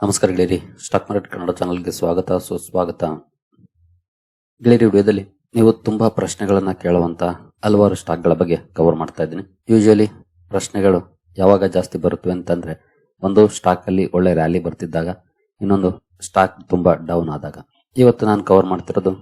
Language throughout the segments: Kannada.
ನಮಸ್ಕಾರ ಗೆಳೆಯರಿ, ಸ್ಟಾಕ್ ಮಾರ್ಕೆಟ್ ಕನ್ನಡ ಚಾನಲ್ಗೆ ಸ್ವಾಗತ ಸುಸ್ವಾಗತ. ಗೆಳೆಯರಿ, ವಿಡಿಯೋದಲ್ಲಿ ನೀವು ತುಂಬಾ ಪ್ರಶ್ನೆಗಳನ್ನ ಕೇಳುವಂತ ಹಲವಾರು ಸ್ಟಾಕ್ಗಳ ಬಗ್ಗೆ ಕವರ್ ಮಾಡ್ತಾ ಇದ್ದೀನಿ. ಯೂಶುವಲಿ ಪ್ರಶ್ನೆಗಳು ಯಾವಾಗ ಜಾಸ್ತಿ ಬರುತ್ತವೆ ಅಂತಂದ್ರೆ, ಒಂದು ಸ್ಟಾಕ್ ಅಲ್ಲಿ ಒಳ್ಳೆ ರ್ಯಾಲಿ ಬರ್ತಿದ್ದಾಗ, ಇನ್ನೊಂದು ಸ್ಟಾಕ್ ತುಂಬಾ ಡೌನ್ ಆದಾಗ. ಇವತ್ತು ನಾನು ಕವರ್ ಮಾಡ್ತಿರೋದು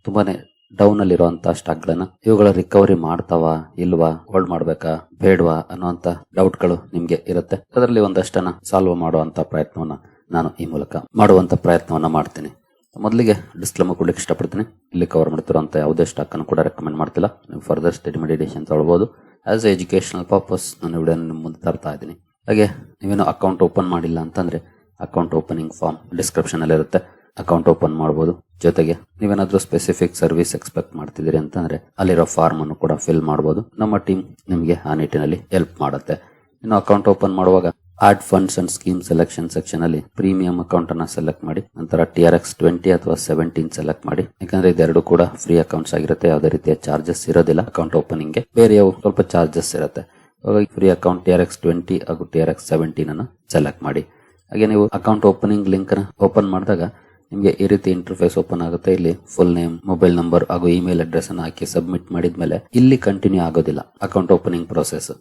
ತುಂಬಾನೇ ಡೌನ್ ಅಲ್ಲಿರುವಂತಹ ಸ್ಟಾಕ್ಗಳನ್ನ. ಇವುಗಳ ರಿಕವರಿ ಮಾಡ್ತಾವ ಇಲ್ವಾ, ಹೋಲ್ಡ್ ಮಾಡ್ಬೇಕಾ ಬೇಡವಾ ಅನ್ನುವಂತ ಡೌಟ್ಗಳು ನಿಮ್ಗೆ ಇರುತ್ತೆ. ಅದರಲ್ಲಿ ಒಂದಷ್ಟನ್ನ ಸಾಲ್ವ್ ಮಾಡುವಂತ ಪ್ರಯತ್ನವನ್ನ ನಾನು ಈ ಮೂಲಕ ಮಾಡುವಂತ ಪ್ರಯತ್ನವನ್ನ ಮಾಡ್ತೀನಿ. ಮೊದಲಿಗೆ ಡಿಸ್ಕ್ಲೇಮರ್ ಕೊಡ್ಲಿಕ್ಕೆ ಇಷ್ಟಪಡ್ತೀನಿ. ಇಲ್ಲಿ ಕವರ್ ಮಾಡ್ತಿರುವಂತ ಯಾವುದೇ ಸ್ಟಾಕ್ ಅನ್ನು ಕೂಡ ರೆಕಮೆಂಡ್ ಮಾಡ್ತಿಲ್ಲ. ನೀವು ಫರ್ದರ್ ಸ್ಟಡಿ ಮೆಡಿಟೇಷನ್ ತಗೊಳ್ಬಹುದು. ಆಸ್ ಎ ಎಜುಕೇಶನಲ್ ಪರ್ಪಸ್ ನಾನು ವಿಡಿಯೋ ನಿಮ್ಮ ಮುಂದೆ ತರ್ತಾ ಇದ್ದೀನಿ. ಹಾಗೆ ನೀವೇನು ಅಕೌಂಟ್ ಓಪನ್ ಮಾಡಿಲ್ಲ ಅಂತಂದ್ರೆ ಅಕೌಂಟ್ ಓಪನಿಂಗ್ ಫಾರ್ಮ್ ಡಿಸ್ಕ್ರಿಪ್ಷನ್ ಅಲ್ಲಿ ಇರುತ್ತೆ. ಅಕೌಂಟ್ ಓಪನ್ ಮಾಡಬಹುದು. ಜೊತೆಗೆ ನೀವೇನಾದ್ರೂ ಸ್ಪೆಸಿಫಿಕ್ ಸರ್ವಿಸ್ ಎಕ್ಸ್ಪೆಕ್ಟ್ ಮಾಡ್ತಿದ್ದೀರಿ ಅಂತಂದ್ರೆ ಅಲ್ಲಿರೋ ಫಾರ್ಮ್ ಅನ್ನು ಕೂಡ ಫಿಲ್ ಮಾಡಬಹುದು. ನಮ್ಮ ಟೀಮ್ ನಿಮಗೆ ಆ ನಿಟ್ಟಿನಲ್ಲಿ ಹೆಲ್ಪ್ ಮಾಡುತ್ತೆ. ಇನ್ನು ಅಕೌಂಟ್ ಓಪನ್ ಮಾಡುವಾಗ add funds and scheme selection section ಅಲ್ಲಿ ಪ್ರೀಮಿಯಂ ಅಕೌಂಟ್ ಅನ್ನ ಸೆಲೆಕ್ಟ್ ಮಾಡಿ, ನಂತರ TRX 20 ಅಥವಾ 17 ಸೆಲೆಕ್ಟ್ ಮಾಡಿ. ಯಾಕಂದ್ರೆ ಇದೆರಡು ಕೂಡ ಫ್ರೀ ಅಕೌಂಟ್ಸ್ ಆಗಿರುತ್ತೆ. ಯಾವುದೇ ರೀತಿಯ ಚಾರ್ಜಸ್ ಇರೋದಿಲ್ಲ ಅಕೌಂಟ್ ಓಪನಿಂಗ್ ಗೆ. ಬೇರೆ ಸ್ವಲ್ಪ ಚಾರ್ಜಸ್ ಇರುತ್ತೆ. ಹಾಗಾಗಿ ಫ್ರೀ ಅಕೌಂಟ್ TRX 20 ಹಾಗೂ TRX 17 ಅನ್ನು ಸೆಲೆಕ್ಟ್ ಮಾಡಿ. ಹಾಗೆ ನೀವು ಅಕೌಂಟ್ ಓಪನಿಂಗ್ ಲಿಂಕ್ ನ ಓಪನ್ ಮಾಡಿದಾಗ ನಿಮಗೆ ಈ ರೀತಿ ಇಂಟರ್ಫೇಸ್ ಓಪನ್ ಆಗುತ್ತೆ. ಇಲ್ಲಿ ಫುಲ್ ನೇಮ್, ಮೊಬೈಲ್ ನಂಬರ್ ಹಾಗೂ ಇಮೇಲ್ ಅಡ್ರೆಸ್ ಅನ್ನು ಹಾಕಿ ಸಬ್ಮಿಟ್ ಮಾಡಿದ್ಮೇಲೆ ಇಲ್ಲಿ ಕಂಟಿನ್ಯೂ ಆಗೋದಿಲ್ಲ ಅಕೌಂಟ್ ಓಪನಿಂಗ್ ಪ್ರೋಸೆಸ್.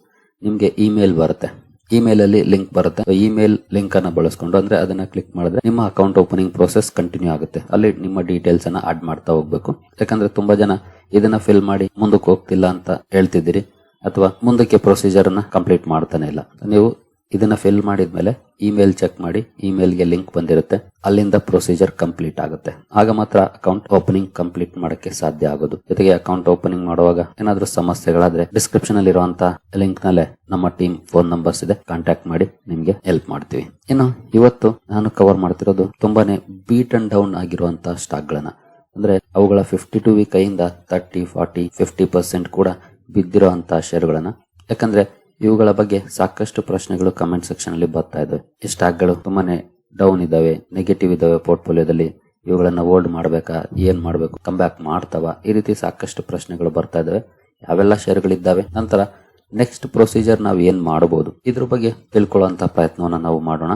ನಿಮ್ಗೆ ಇಮೇಲ್ ಬರುತ್ತೆ. ಇಮೇಲ್ ಅಲ್ಲಿ ಲಿಂಕ್ ಬರುತ್ತೆ. ಇಮೇಲ್ ಲಿಂಕ್ ಅನ್ನ ಬಳಸ್ಕೊಂಡು ಅಂದ್ರೆ ಅದನ್ನ ಕ್ಲಿಕ್ ಮಾಡಿದ್ರೆ ನಿಮ್ಮ ಅಕೌಂಟ್ ಓಪನಿಂಗ್ ಪ್ರೋಸೆಸ್ ಕಂಟಿನ್ಯೂ ಆಗುತ್ತೆ. ಅಲ್ಲಿ ನಿಮ್ಮ ಡೀಟೇಲ್ಸ್ ಅನ್ನ ಆಡ್ ಮಾಡ್ತಾ ಹೋಗ್ಬೇಕು. ಯಾಕಂದ್ರೆ ತುಂಬಾ ಜನ ಇದನ್ನ ಫಿಲ್ ಮಾಡಿ ಮುಂದಕ್ಕೆ ಹೋಗ್ತಿಲ್ಲ ಅಂತ ಹೇಳ್ತಿದ್ದೀರಿ, ಅಥವಾ ಮುಂದಕ್ಕೆ ಪ್ರೊಸೀಜರ್ ಅನ್ನ ಕಂಪ್ಲೀಟ್ ಮಾಡ್ತಾನೆ ಇಲ್ಲ. ನೀವು ಇದನ್ನ ಫಿಲ್ ಮಾಡಿದ್ಮೇಲೆ ಇಮೇಲ್ ಚೆಕ್ ಮಾಡಿ, ಇಮೇಲ್ಗೆ ಲಿಂಕ್ ಬಂದಿರುತ್ತೆ, ಅಲ್ಲಿಂದ ಪ್ರೊಸೀಜರ್ ಕಂಪ್ಲೀಟ್ ಆಗುತ್ತೆ. ಆಗ ಮಾತ್ರ ಅಕೌಂಟ್ ಓಪನಿಂಗ್ ಕಂಪ್ಲೀಟ್ ಮಾಡಕ್ಕೆ ಸಾಧ್ಯ ಆಗೋದು. ಜೊತೆಗೆ ಅಕೌಂಟ್ ಓಪನಿಂಗ್ ಮಾಡುವಾಗ ಏನಾದ್ರೂ ಸಮಸ್ಯೆಗಳಾದ್ರೆ ಡಿಸ್ಕ್ರಿಪ್ಷನ್ ಅಲ್ಲಿ ಇರುವಂತಹ ಲಿಂಕ್ ನಲ್ಲೇ ನಮ್ಮ ಟೀಮ್ ಫೋನ್ ನಂಬರ್ಸ್ ಇದೆ, ಕಾಂಟ್ಯಾಕ್ಟ್ ಮಾಡಿ ನಿಮ್ಗೆ ಹೆಲ್ಪ್ ಮಾಡ್ತೀವಿ. ಇನ್ನು ಇವತ್ತು ನಾನು ಕವರ್ ಮಾಡ್ತಿರೋದು ತುಂಬಾನೇ ಬೀಟ್ ಅಂಡ್ ಡೌನ್ ಆಗಿರುವಂತಹ ಸ್ಟಾಕ್ ಗಳನ್ನ. ಅಂದ್ರೆ ಅವುಗಳ 52 ವೀಕ್ ಕೈಯಿಂದ 30, 40, 50% ಕೂಡ ಬಿದ್ದಿರುವಂತಹ ಶೇರ್ಗಳನ್ನ. ಯಾಕಂದ್ರೆ ಇವುಗಳ ಬಗ್ಗೆ ಸಾಕಷ್ಟು ಪ್ರಶ್ನೆಗಳು ಕಮೆಂಟ್ ಸೆಕ್ಷನ್ ಅಲ್ಲಿ ಬರ್ತಾ ಇದಾವೆ. ಈ ಸ್ಟಾಕ್ ಗಳು ತುಂಬಾನೇ ಡೌನ್ ಇದಾವೆ, ನೆಗೆಟಿವ್ ಇದಾವೆ ಪೋರ್ಟ್ಫೋಲಿಯೋದಲ್ಲಿ, ಇವುಗಳನ್ನ ಹೋಲ್ಡ್ ಮಾಡ್ಬೇಕಾ, ಏನ್ ಮಾಡ್ಬೇಕು, ಕಮ್ ಬ್ಯಾಕ್ ಮಾಡ್ತಾವ, ಈ ರೀತಿ ಸಾಕಷ್ಟು ಪ್ರಶ್ನೆಗಳು ಬರ್ತಾ ಇದಾವೆ. ಯಾವೆಲ್ಲ ಶೇರ್ಗಳಿದ್ದಾವೆ, ನಂತರ ನೆಕ್ಸ್ಟ್ ಪ್ರೊಸೀಜರ್ ನಾವು ಏನ್ ಮಾಡಬಹುದು, ಇದ್ರ ಬಗ್ಗೆ ತಿಳ್ಕೊಳ್ಳುವಂತ ಪ್ರಯತ್ನವನ್ನ ನಾವು ಮಾಡೋಣ.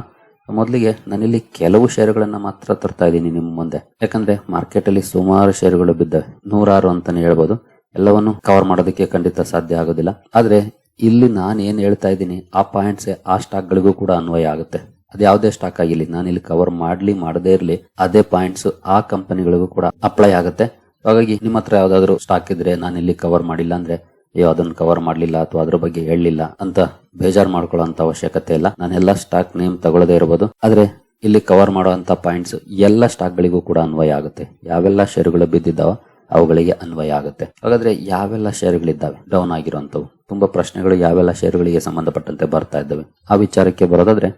ಮೊದಲಿಗೆ ನಾನಿಲ್ಲಿ ಕೆಲವು ಶೇರುಗಳನ್ನ ಮಾತ್ರ ತರ್ತಾ ಇದ್ದೀನಿ ನಿಮ್ಮ ಮುಂದೆ. ಯಾಕಂದ್ರೆ ಮಾರ್ಕೆಟ್ ಅಲ್ಲಿ ಸುಮಾರು ಶೇರುಗಳು ಬಿದ್ದಾವೆ, 106 ಅಂತಾನೆ ಹೇಳ್ಬೋದು. ಎಲ್ಲವನ್ನು ಕವರ್ ಮಾಡೋದಕ್ಕೆ ಖಂಡಿತ ಸಾಧ್ಯ ಆಗೋದಿಲ್ಲ. ಆದ್ರೆ ಇಲ್ಲಿ ನಾನು ಏನ್ ಹೇಳ್ತಾ ಇದ್ದೀನಿ ಆ ಪಾಯಿಂಟ್ಸ್ ಆ ಸ್ಟಾಕ್ ಗಳಿಗೂ ಕೂಡ ಅನ್ವಯ ಆಗುತ್ತೆ. ಅದು ಯಾವುದೇ ಸ್ಟಾಕ್ ಆಗಿರ್ಲಿ, ನಾನು ಇಲ್ಲಿ ಕವರ್ ಮಾಡ್ಲಿ ಮಾಡದೇ ಇರ್ಲಿ, ಅದೇ ಪಾಯಿಂಟ್ಸ್ ಆ ಕಂಪನಿಗಳಿಗೂ ಕೂಡ ಅಪ್ಲೈ ಆಗುತ್ತೆ. ಹಾಗಾಗಿ ನಿಮ್ಮ ಹತ್ರ ಯಾವ್ದಾದ್ರು ಸ್ಟಾಕ್ ಇದ್ರೆ ನಾನು ಇಲ್ಲಿ ಕವರ್ ಮಾಡಿಲ್ಲ ಅಂದ್ರೆ, ಅಯ್ಯೋ ಅದನ್ನ ಕವರ್ ಮಾಡ್ಲಿಲ್ಲ ಅಥವಾ ಅದ್ರ ಬಗ್ಗೆ ಹೇಳಲಿಲ್ಲ ಅಂತ ಬೇಜಾರ್ ಮಾಡ್ಕೊಳ್ಳೋ ಅವಶ್ಯಕತೆ ಇಲ್ಲ. ನಾನೆಲ್ಲ ಸ್ಟಾಕ್ ನೇಮ್ ತಗೊಳ್ಳದೇ ಇರಬಹುದು, ಆದ್ರೆ ಇಲ್ಲಿ ಕವರ್ ಮಾಡುವಂತ ಪಾಯಿಂಟ್ಸ್ ಎಲ್ಲ ಸ್ಟಾಕ್ ಗಳಿಗೂ ಕೂಡ ಅನ್ವಯ ಆಗುತ್ತೆ. ಯಾವೆಲ್ಲ ಶೇರುಗಳು ಬಿದ್ದಿದ್ದಾವ ಅವುಗಳಿಗೆ ಅನ್ವಯ ಆಗುತ್ತೆ. ಹಾಗಾದ್ರೆ ಯಾವೆಲ್ಲ ಶೇರುಗಳಿದ್ದಾವೆ ಡೌನ್ ಆಗಿರುವಂತವು? ತುಂಬಾ ಪ್ರಶ್ನೆಗಳು ಯಾವೆಲ್ಲ ಶೇರುಗಳಿಗೆ ಸಂಬಂಧಪಟ್ಟಂತೆ ಬರ್ತಾ ಇದ್ದಾವೆ. ಆ ವಿಚಾರಕ್ಕೆ ಬರೋದಾದ್ರೆ,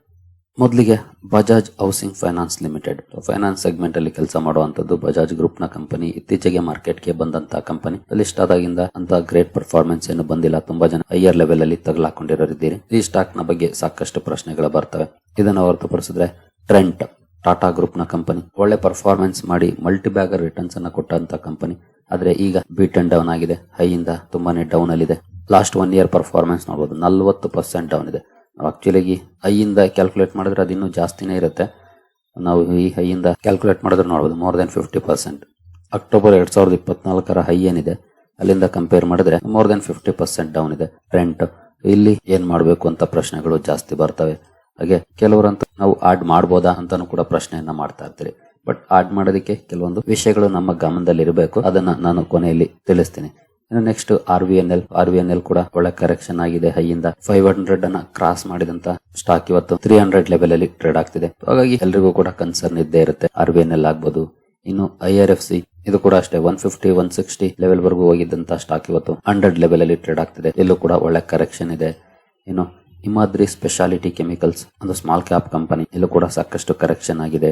ಮೊದಲಿಗೆ Bajaj housing finance limited finance segment ಅಲ್ಲಿ ಕೆಲಸ ಮಾಡುವಂತದ್ದು ಬಜಾಜ್ ಗ್ರೂಪ್ ನ ಕಂಪನಿ. ಇತ್ತೀಚೆಗೆ ಮಾರ್ಕೆಟ್ ಗೆ ಬಂದಂತಹ ಕಂಪನಿ. ಲಿಸ್ಟ್ ಆದಾಗಿಂದ ಅಂತ ಗ್ರೇಟ್ ಪರ್ಫಾರ್ಮೆನ್ಸ್ ಏನು ಬಂದಿಲ್ಲ. ತುಂಬಾ ಜನ ಹೈಯರ್ ಲೆವೆಲ್ ಅಲ್ಲಿ ತಗಲಾಕೊಂಡಿರೋರಿದ್ದೀರಿ. ಈ ಸ್ಟಾಕ್ ನ ಬಗ್ಗೆ ಸಾಕಷ್ಟು ಪ್ರಶ್ನೆಗಳು ಬರ್ತವೆ. ಇದನ್ನು ಹೊರತುಪಡಿಸಿದ್ರೆ ಟ್ರೆಂಟ್ ಟಾಟಾ ಗ್ರೂಪ್ ನ ಕಂಪನಿ, ಒಳ್ಳೆ ಪರ್ಫಾರ್ಮೆನ್ಸ್ ಮಾಡಿ ಮಲ್ಟಿ ಬ್ಯಾಗರ್ ರಿಟರ್ನ್ಸ್ ಅನ್ನ ಕೊಟ್ಟಂತ ಕಂಪನಿ. ಆದ್ರೆ ಈಗ ಬೀಟ್ ಅಂಡ್ ಡೌನ್ ಆಗಿದೆ. ಹೈಯಿಂದ ತುಂಬಾನೇ ಡೌನ್ ಅಲ್ಲಿದೆ. ಲಾಸ್ಟ್ 1 ಇಯರ್ ಪರ್ಫಾರ್ಮೆನ್ಸ್ ನೋಡಬಹುದು, 40% ಡೌನ್ ಇದೆ. ಆಕ್ಚುಲಿ ಹೈಯಿಂದ ಕ್ಯಾಲ್ಕುಲೇಟ್ ಮಾಡಿದ್ರೆ ಅದು ಇನ್ನೂ ಜಾಸ್ತಿನೇ ಇರುತ್ತೆ. ನಾವು ಈ ಹೈಯಿಂದ ಕ್ಯಾಲ್ಕುಲೇಟ್ ಮಾಡಿದ್ರೆ ನೋಡಬಹುದು ಮೋರ್ ದೆನ್ 50%. ಅಕ್ಟೋಬರ್ 2024 ಹೈ ಏನಿದೆ ಅಲ್ಲಿಂದ ಕಂಪೇರ್ ಮಾಡಿದ್ರೆ ಮೋರ್ ದೆನ್ 50% ಡೌನ್ ಇದೆ ಟ್ರೆಂಟ್. ಇಲ್ಲಿ ಏನ್ ಮಾಡಬೇಕು ಅಂತ ಪ್ರಶ್ನೆಗಳು ಜಾಸ್ತಿ ಬರ್ತವೆ. ಹಾಗೆ ಕೆಲವರಂತೂ ನಾವು ಆಡ್ ಮಾಡಬಹುದಾ ಅಂತಾನು ಕೂಡ ಪ್ರಶ್ನೆಯನ್ನ ಮಾಡ್ತಾ ಇರ್ತೀರಿ. ಬಟ್ ಆಡ್ ಮಾಡೋದಕ್ಕೆ ಕೆಲವೊಂದು ವಿಷಯಗಳು ನಮ್ಮ ಗಮನದಲ್ಲಿ ಇರಬೇಕು. ಅದನ್ನ ನಾನು ಕೊನೆಯಲ್ಲಿ ತಿಳಿಸ್ತೀನಿ. ಇನ್ನು ನೆಕ್ಸ್ಟ್ RVNL ಕೂಡ ಒಳ್ಳೆ ಕರೆಕ್ಷನ್ ಆಗಿದೆ. ಹೈಯಿಂದ 500 ಅನ್ನ ಕ್ರಾಸ್ ಮಾಡಿದಂತ ಸ್ಟಾಕ್ ಇವತ್ತು 300 ಲೆವೆಲ್ ಅಲ್ಲಿ ಟ್ರೇಡ್ ಆಗ್ತಿದೆ. ಹಾಗಾಗಿ ಎಲ್ರಿಗೂ ಕೂಡ ಕನ್ಸರ್ನ್ ಇದ್ದೇ ಇರುತ್ತೆ. RVNL ಆಗ್ಬಹುದು. ಇನ್ನು IRFC ಇದು ಕೂಡ ಅಷ್ಟೇ 150, 160 ಲೆವೆಲ್ ವರೆಗೂ ಹೋಗಿದ್ದಂತ ಸ್ಟಾಕ್ ಇವತ್ತು 100 ಲೆವೆಲ್ ಅಲ್ಲಿ ಟ್ರೇಡ್ ಆಗ್ತಿದೆ. ಇಲ್ಲೂ ಕೂಡ ಒಳ್ಳೆ ಕರೆಕ್ಷನ್ ಇದೆ. ಇನ್ನು ಹಿಮಾದ್ರಿ ಸ್ಪೆಷಾಲಿಟಿ ಕೆಮಿಕಲ್ಸ್ ಒಂದು ಸ್ಮಾಲ್ ಕ್ಯಾಪ್ ಕಂಪನಿ, ಇಲ್ಲೂ ಕೂಡ ಸಾಕಷ್ಟು ಕರೆಕ್ಷನ್ ಆಗಿದೆ.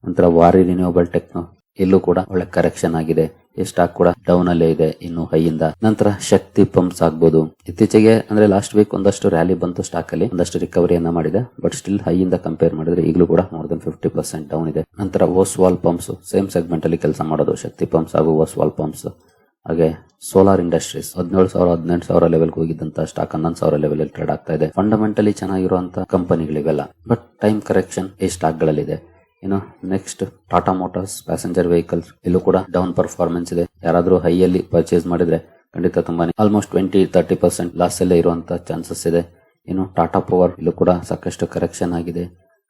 ನಂತರ ವಾರಿ ರಿನ್ಯೂವಬಲ್ ಟೆಕ್ನೋ, ಇಲ್ಲೂ ಕೂಡ ಒಳ್ಳೆ ಕರೆಕ್ಷನ್ ಆಗಿದೆ. ಈ ಸ್ಟಾಕ್ ಕೂಡ ಡೌನ್ ಅಲ್ಲೇ ಇದೆ ಇನ್ನು ಹೈಯಿಂದ. ನಂತರ ಶಕ್ತಿ ಪಂಪ್ಸ್ ಆಗ್ಬೋದು. ಇತ್ತೀಚೆಗೆ ಅಂದ್ರೆ ಲಾಸ್ಟ್ ವೀಕ್ ಒಂದಷ್ಟು ರ್ಯಾಲಿ ಬಂತು ಸ್ಟಾಕ್ ಅಲ್ಲಿ, ಒಂದಷ್ಟು ರಿಕವರಿಯನ್ನ ಮಾಡಿದೆ. ಬಟ್ ಸ್ಟಿಲ್ ಹೈಯಿಂದ ಕಂಪೇರ್ ಮಾಡಿದ್ರೆ ಈಗಲೂ ಕೂಡ ಮೋರ್ ದನ್ 50% ಡೌನ್ ಇದೆ. ನಂತರ ಓಸ್ವಾಲ್ ಪಂಪ್ಸ್ ಸೇಮ್ ಸೆಗ್ಮೆಂಟ್ ಅಲ್ಲಿ ಕೆಲಸ ಮಾಡೋದು, ಶಕ್ತಿ ಪಂಪ್ಸ್ ಹಾಗೂ ಓಸ್ವಾಲ್ ಪಂಪ್ಸ್. ಹಾಗೆ ಸೋಲಾರ್ ಇಂಡಸ್ಟ್ರೀಸ್ 17,000 18,000 ಲೆವೆಲ್ ಹೋಗಿದ್ದಂತ ಸ್ಟಾಕ್ 11,000 ಲೆವೆಲ್ ಅಲ್ಲಿ ಟ್ರೇಡ್ ಆಗ್ತಾ ಇದೆ. ಫಂಡಮೆಂಟಲಿ ಚೆನ್ನಾಗಿರುವಂತಹ ಕಂಪನಿಗಳಿವೆಲ್ಲ. ಬಟ್ ಟೈಮ್ ಕರೆಕ್ಷನ್ ಈ ಸ್ಟಾಕ್ ಗಳಲ್ಲಿದೆ. ಇನ್ನು next Tata Motors passenger vehicles, ಇಲ್ಲೂ ಕೂಡ ಡೌನ್ ಪರ್ಫಾರ್ಮೆನ್ಸ್ ಇದೆ. ಯಾರಾದ್ರೂ ಹೈಯಲ್ಲಿ ಪರ್ಚೇಸ್ ಮಾಡಿದ್ರೆ ಖಂಡಿತ ತುಂಬಾನೇ ಆಲ್ಮೋಸ್ಟ್ 20-30% ಲಾಸ್ ಅಲ್ಲೇ ಇರುವಂತ ಚಾನ್ಸಸ್ ಇದೆ. ಇನ್ನು ಟಾಟಾ ಪವರ್, ಇಲ್ಲೂ ಕೂಡ ಸಾಕಷ್ಟು ಕರೆಕ್ಷನ್ ಆಗಿದೆ.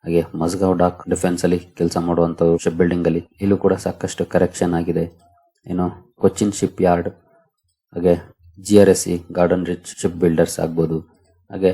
ಹಾಗೆ ಮಸ್ಗಾವ್ ಡಾಕ್ ಡಿಫೆನ್ಸ್ ಅಲ್ಲಿ ಕೆಲಸ ಮಾಡುವಂತ ಶಿಪ್ ಬಿಲ್ಡಿಂಗ್ ಅಲ್ಲಿ, ಇಲ್ಲೂ ಕೂಡ ಸಾಕಷ್ಟು ಕರೆಕ್ಷನ್ ಆಗಿದೆ. ಇನ್ನು ಕೊಚ್ಚಿನ್ ಶಿಪ್ ಯಾರ್ಡ್, ಹಾಗೆ GRSE garden rich ship builders ಆಗ್ಬೋದು, ಹಾಗೆ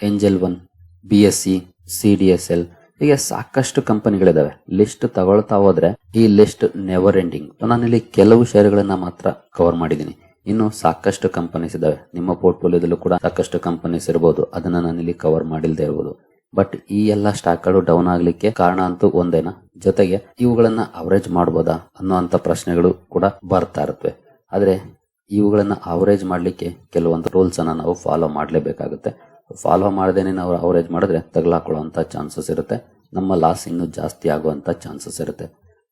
ಏಂಜಲ್ ಒನ್, BSE, CDSL, ಹೀಗೆ ಸಾಕಷ್ಟು ಕಂಪನಿಗಳಿದಾವೆ. ಲಿಸ್ಟ್ ತಗೊಳ್ತಾ ಹೋದ್ರೆ ಈ ಲಿಸ್ಟ್ ನೆವರ್ ಎಂಡಿಂಗ್. ನಾನಿಲ್ಲಿ ಕೆಲವು ಷೇರುಗಳನ್ನ ಮಾತ್ರ ಕವರ್ ಮಾಡಿದ್ದೀನಿ. ಇನ್ನು ಸಾಕಷ್ಟು ಕಂಪನೀಸ್ ಇದಾವೆ. ನಿಮ್ಮ ಪೋರ್ಟ್ಫೋಲಿಯೋದಲ್ಲೂ ಕೂಡ ಸಾಕಷ್ಟು ಕಂಪನೀಸ್ ಇರಬಹುದು, ಅದನ್ನ ನಾನಿಲ್ಲಿ ಕವರ್ ಮಾಡಿಲ್ದೇ ಇರಬಹುದು. ಬಟ್ ಈ ಎಲ್ಲಾ ಸ್ಟಾಕ್ ಗಳು ಡೌನ್ ಆಗ್ಲಿಕ್ಕೆ ಕಾರಣ ಅಂತೂ ಒಂದೇನಾ, ಜೊತೆಗೆ ಇವುಗಳನ್ನ ಅವರೇಜ್ ಮಾಡಬಹುದಾ ಅನ್ನೋಂತ ಪ್ರಶ್ನೆಗಳು ಕೂಡ ಬರ್ತಾ ಇರುತ್ತವೆ. ಆದ್ರೆ ಇವುಗಳನ್ನ ಅವರೇಜ್ ಮಾಡ್ಲಿಕ್ಕೆ ಕೆಲವೊಂದು ರೂಲ್ಸ್ ಅನ್ನ ನಾವು ಫಾಲೋ ಮಾಡ್ಲೇಬೇಕಾಗುತ್ತೆ. ಫಾಲೋ ಮಾಡದೇನೆ ನಾವು ಅವರೇಜ್ ಮಾಡಿದ್ರೆ ತಗಲಾಕೊಳ್ಳುವಂತ ಚಾನ್ಸಸ್ ಇರುತ್ತೆ. ನಮ್ಮ ಲಾಸ್ ಇನ್ನೂ ಜಾಸ್ತಿ ಆಗುವಂತ ಚಾನ್ಸಸ್ ಇರುತ್ತೆ.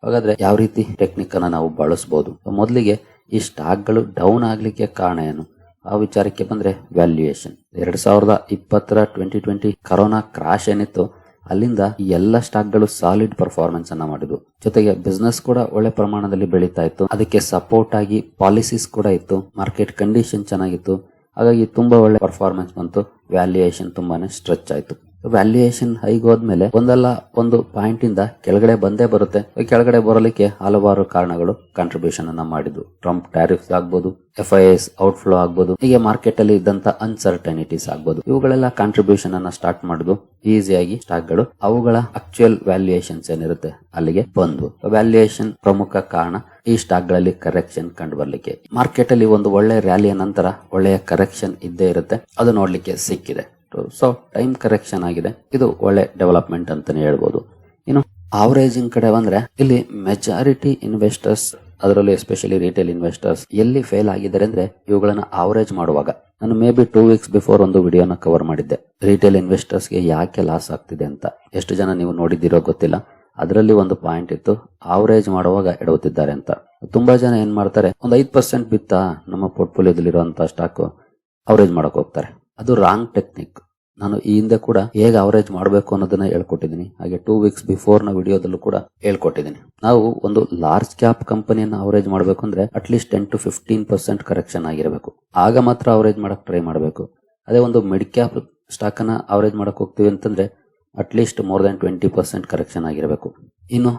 ಹಾಗಾದ್ರೆ ಯಾವ ರೀತಿ ಟೆಕ್ನಿಕ್ ಅನ್ನ ನಾವು ಬಳಸಬಹುದು? ಮೊದಲಿಗೆ ಈ ಸ್ಟಾಕ್ ಗಳು ಡೌನ್ ಆಗ್ಲಿಕ್ಕೆ ಕಾರಣ ಏನು ಆ ವಿಚಾರಕ್ಕೆ ಬಂದ್ರೆ ವ್ಯಾಲ್ಯೂಯೇಷನ್. 2020 ಕರೋನಾ ಕ್ರಾಶ್ ಏನಿತ್ತು, ಅಲ್ಲಿಂದ ಈ ಎಲ್ಲ ಸ್ಟಾಕ್ ಗಳು ಸಾಲಿಡ್ ಪರ್ಫಾರ್ಮೆನ್ಸ್ ಅನ್ನ ಮಾಡಿದ್ವು. ಜೊತೆಗೆ ಬಿಸ್ನೆಸ್ ಕೂಡ ಒಳ್ಳೆ ಪ್ರಮಾಣದಲ್ಲಿ ಬೆಳೀತಾ ಇತ್ತು. ಅದಕ್ಕೆ ಸಪೋರ್ಟ್ ಆಗಿ ಪಾಲಿಸೀಸ್ ಕೂಡ ಇತ್ತು. ಮಾರ್ಕೆಟ್ ಕಂಡೀಷನ್ ಚೆನ್ನಾಗಿತ್ತು. ಹಾಗಾಗಿ ತುಂಬಾ ಒಳ್ಳೆ ಪರ್ಫಾರ್ಮೆನ್ಸ್ ಬಂತು. ವ್ಯಾಲ್ಯೂಯೇಷನ್ ತುಂಬಾನೇ ಸ್ಟ್ರೆಚ್ ಆಯ್ತು. ವ್ಯಾಲ್ಯೂಯೇಷನ್ ಹೈಗೋದ್ಮೇಲೆ ಒಂದಲ್ಲ ಒಂದು ಪಾಯಿಂಟ್ ಇಂದ ಕೆಳಗಡೆ ಬಂದೇ ಬರುತ್ತೆ. ಕೆಳಗಡೆ ಬರಲಿಕ್ಕೆ ಹಲವಾರು ಕಾರಣಗಳು ಕಾಂಟ್ರಿಬ್ಯೂಷನ್ ಅನ್ನ ಮಾಡಿದ್ವು. ಟ್ರಂಪ್ ಟ್ಯಾರಿಫ್ಸ್ ಆಗ್ಬೋದು, FIIs ಔಟ್ಫ್ಲೋ ಆಗ್ಬೋದು, ಹೀಗೆ ಮಾರ್ಕೆಟ್ ಅಲ್ಲಿ ಇದ್ದಂತ ಅನ್ಸರ್ಟನಿಟೀಸ್ ಆಗ್ಬೋದು. ಇವುಗಳೆಲ್ಲ ಕಾಂಟ್ರಿಬ್ಯೂಷನ್ ಅನ್ನ ಸ್ಟಾರ್ಟ್ ಮಾಡಿದ್ವು. ಈಸಿಯಾಗಿ ಸ್ಟಾಕ್ ಗಳು ಅವುಗಳ ಆಕ್ಚುಯಲ್ ವ್ಯಾಲ್ಯೂಯೇಷನ್ಸ್ ಏನಿರುತ್ತೆ ಅಲ್ಲಿಗೆ ಬಂದ್ವು. ವ್ಯಾಲ್ಯೂಯೇಷನ್ ಪ್ರಮುಖ ಕಾರಣ ಈ ಸ್ಟಾಕ್ ಗಳಲ್ಲಿ ಕರೆಕ್ಷನ್ ಕಂಡು ಬರ್ಲಿಕ್ಕೆ. ಮಾರ್ಕೆಟ್ ಅಲ್ಲಿ ಒಂದು ಒಳ್ಳೆ ರ್ಯಾಲಿಯ ನಂತರ ಒಳ್ಳೆಯ ಕರೆಕ್ಷನ್ ಇದ್ದೇ ಇರುತ್ತೆ, ಅದು ನೋಡ್ಲಿಕ್ಕೆ ಸಿಕ್ಕಿದೆ. ಸೊ ಟೈಮ್ ಕರೆಕ್ಷನ್ ಆಗಿದೆ, ಇದು ಒಳ್ಳೆ ಡೆವಲಪ್ಮೆಂಟ್ ಅಂತಾನೆ ಹೇಳ್ಬೋದು. ಇನ್ನು ಆವರೇಜಿಂಗ್ ಕಡೆ ಬಂದ್ರೆ ಇಲ್ಲಿ ಮೆಜಾರಿಟಿ ಇನ್ವೆಸ್ಟರ್ಸ್, ಅದರಲ್ಲೂ ಎಸ್ಪೆಷಲಿ ರಿಟೇಲ್ ಇನ್ವೆಸ್ಟರ್ಸ್ ಎಲ್ಲಿ ಫೇಲ್ ಆಗಿದ್ದಾರೆ ಅಂದ್ರೆ ಇವುಗಳನ್ನ ಆವರೇಜ್ ಮಾಡುವಾಗ. ನಾನು ಮೇ ಬಿ 2 weeks ಬಿಫೋರ್ ಒಂದು ವಿಡಿಯೋನ ಕವರ್ ಮಾಡಿದ್ದೆ, ರಿಟೇಲ್ ಇನ್ವೆಸ್ಟರ್ಸ್ ಗೆ ಯಾಕೆ ಲಾಸ್ ಆಗ್ತಿದೆ ಅಂತ. ಎಷ್ಟು ಜನ ನೀವು ನೋಡಿದಿರೋ ಗೊತ್ತಿಲ್ಲ. ಅದರಲ್ಲಿ ಒಂದು ಪಾಯಿಂಟ್ ಇತ್ತು, ಆವರೇಜ್ ಮಾಡುವಾಗ ಎಡವುತ್ತಿದ್ದಾರೆ ಅಂತ. ತುಂಬಾ ಜನ ಏನ್ ಮಾಡ್ತಾರೆ, ಒಂದು 5% ಬಿತ್ತಾ ನಮ್ಮ ಪೋರ್ಟ್ಫೋಲಿಯೋದಲ್ಲಿರುವಂತಹ ಸ್ಟಾಕ್ ಅವರೇಜ್ ಮಾಡಕ್ ಹೋಗ್ತಾರೆ. ಅದು ರಾಂಗ್ ಟೆಕ್ನಿಕ್. ನಾನು ಈ ಹಿಂದೆ ಕೂಡ ಹೇಗೆ ಅವರೇಜ್ ಮಾಡಬೇಕು ಅನ್ನೋದನ್ನ ಹೇಳ್ಕೊಟ್ಟಿದ್ದೀನಿ. ಹಾಗೆ 2 weeks ಬಿಫೋರ್ ನ ವಿಡಿಯೋದಲ್ಲೂ ಕೂಡ ಹೇಳ್ಕೊಟ್ಟಿದ್ದೀನಿ. ನಾವು ಒಂದು ಲಾರ್ಜ್ ಕ್ಯಾಪ್ ಕಂಪನಿಯನ್ನ ಅವರೇಜ್ ಮಾಡಬೇಕು ಅಂದ್ರೆ ಅಟ್ಲೀಸ್ಟ್ 10-15% ಕರೆಕ್ಷನ್ ಆಗಿರಬೇಕು. ಆಗ ಮಾತ್ರ ಅವರೇಜ್ ಮಾಡಕ್ ಟ್ರೈ ಮಾಡಬೇಕು. ಅದೇ ಒಂದು ಮಿಡ್ ಕ್ಯಾಪ್ ಸ್ಟಾಕ್ ಅನ್ನ ಅವರೇಜ್ ಮಾಡಕ್ ಹೋಗ್ತೀವಿ ಅಂತಂದ್ರೆ ಅಟ್ಲೀಸ್ಟ್ ಮೋರ್ ದನ್ 20% ಕರೆಕ್ಷನ್ ಆಗಿರಬೇಕು. ಇನ್ನು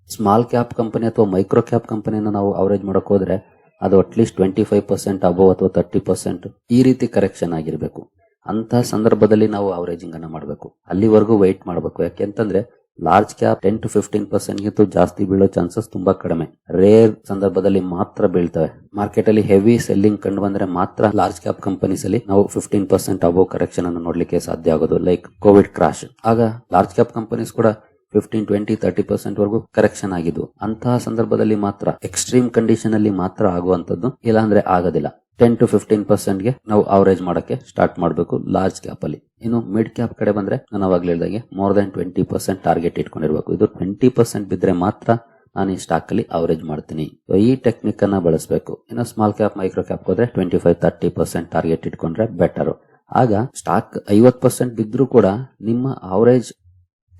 ಸ್ಮಾಲ್ ಕ್ಯಾಪ್ ಕಂಪನಿ ಅಥವಾ ಮೈಕ್ರೋ ಕ್ಯಾಪ್ ಕಂಪನಿಯನ್ನ ನಾವು ಅವರೇಜ್ ಮಾಡಕ್ ಹೋದ್ರೆ ಅದು ಅಟ್ಲೀಸ್ಟ್ 25% ಅಬೋವ್ ಅಥವಾ 30% ಈ ರೀತಿ ಕರೆಕ್ಷನ್ ಆಗಿರಬೇಕು. ಅಂತ ಸಂದರ್ಭದಲ್ಲಿ ನಾವು ಅವರೇಜಿಂಗ್ ಅನ್ನ ಮಾಡಬೇಕು. ಅಲ್ಲಿವರೆಗೂ ವೆಯ್ಟ್ ಮಾಡಬೇಕು. ಯಾಕೆಂತಂದ್ರೆ ಲಾರ್ಜ್ ಕ್ಯಾಪ್ 10-15% ಗಿಂತ ಜಾಸ್ತಿ ಬೀಳೋ ಚಾನ್ಸಸ್ ತುಂಬಾ ಕಡಿಮೆ. ರೇರ್ ಸಂದರ್ಭದಲ್ಲಿ ಮಾತ್ರ ಬೀಳ್ತವೆ. ಮಾರ್ಕೆಟ್ ಅಲ್ಲಿ ಹೆವಿ ಸೆಲ್ಲಿಂಗ್ ಕಂಡು ಬಂದ್ರೆ ಮಾತ್ರ ಲಾರ್ಜ್ ಕ್ಯಾಪ್ ಕಂಪನೀಸ್ ಅಲ್ಲಿ ನಾವು 15% ಅಬೋವ್ ಕರೆಕ್ಷನ್ ಅನ್ನು ನೋಡ್ಲಿಕ್ಕೆ ಸಾಧ್ಯ ಆಗೋದು. ಲೈಕ್ ಕೋವಿಡ್ ಕ್ರಾಶ್, ಆಗ ಲಾರ್ಜ್ ಕ್ಯಾಪ್ ಕಂಪನೀಸ್ ಕೂಡ 15-20-30% ವರೆಗೂ ಕರೆಕ್ಷನ್ ಆಗಿದ್ವು. ಅಂತಹ ಸಂದರ್ಭದಲ್ಲಿ ಮಾತ್ರ, ಎಕ್ಸ್ಟ್ರೀಮ್ ಕಂಡೀಷನ್ ಅಲ್ಲಿ ಮಾತ್ರ ಆಗುವಂತದ್ದು, ಇಲ್ಲಾಂದ್ರೆ ಆಗೋದಿಲ್ಲ. 10-15% ಗೆ ನಾವು ಅವರೇಜ್ ಮಾಡಕ್ಕೆ ಸ್ಟಾರ್ಟ್ ಮಾಡಬೇಕು ಲಾರ್ಜ್ ಕ್ಯಾಪ್ ಅಲ್ಲಿ. ಇನ್ನು ಮಿಡ್ ಕ್ಯಾಪ್ ಕಡೆ ಬಂದ್ರೆ ನಾನು ಅವಾಗಲೇ ಹೇಳಿದಾಗೆ ಮೋರ್ ದನ್ 20% ಟಾರ್ಗೆಟ್ ಇಟ್ಕೊಂಡಿರ್ಬೇಕು. ಇದು 20% ಬಿದ್ರೆ ಮಾತ್ರ ನಾನು ಈ ಸ್ಟಾಕ್ ಅಲ್ಲಿ ಅವರೇಜ್ ಮಾಡ್ತೀನಿ. ಈ ಟೆಕ್ನಿಕ್ ಅನ್ನ ಬಳಸಬೇಕು. ಇನ್ನು ಸ್ಮಾಲ್ ಕ್ಯಾಪ್ ಮೈಕ್ರೋ ಕ್ಯಾಪ್ ಹೋದ್ರೆ 25-30% ಟಾರ್ಗೆಟ್ ಇಟ್ಕೊಂಡ್ರೆ ಬೆಟರ್. ಆಗ ಸ್ಟಾಕ್ 50% ಬಿದ್ರೂ ಕೂಡ ನಿಮ್ಮ ಅವರೇಜ್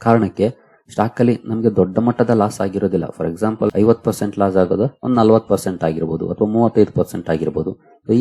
ಕಾರಣಕ್ಕೆ ಸ್ಟಾಕ್ ಅಲ್ಲಿ ನಮಗೆ ದೊಡ್ಡ ಮಟ್ಟದ ಲಾಸ್ ಆಗಿರೋದಿಲ್ಲ. ಫಾರ್ ಎಕ್ಸಾಂಪಲ್ 50% ಲಾಸ್ ಆಗೋದು ಒಂದು 40% ಆಗಿರ್ಬೋದು ಅಥವಾ 35% ಆಗಿರ್ಬೋದು.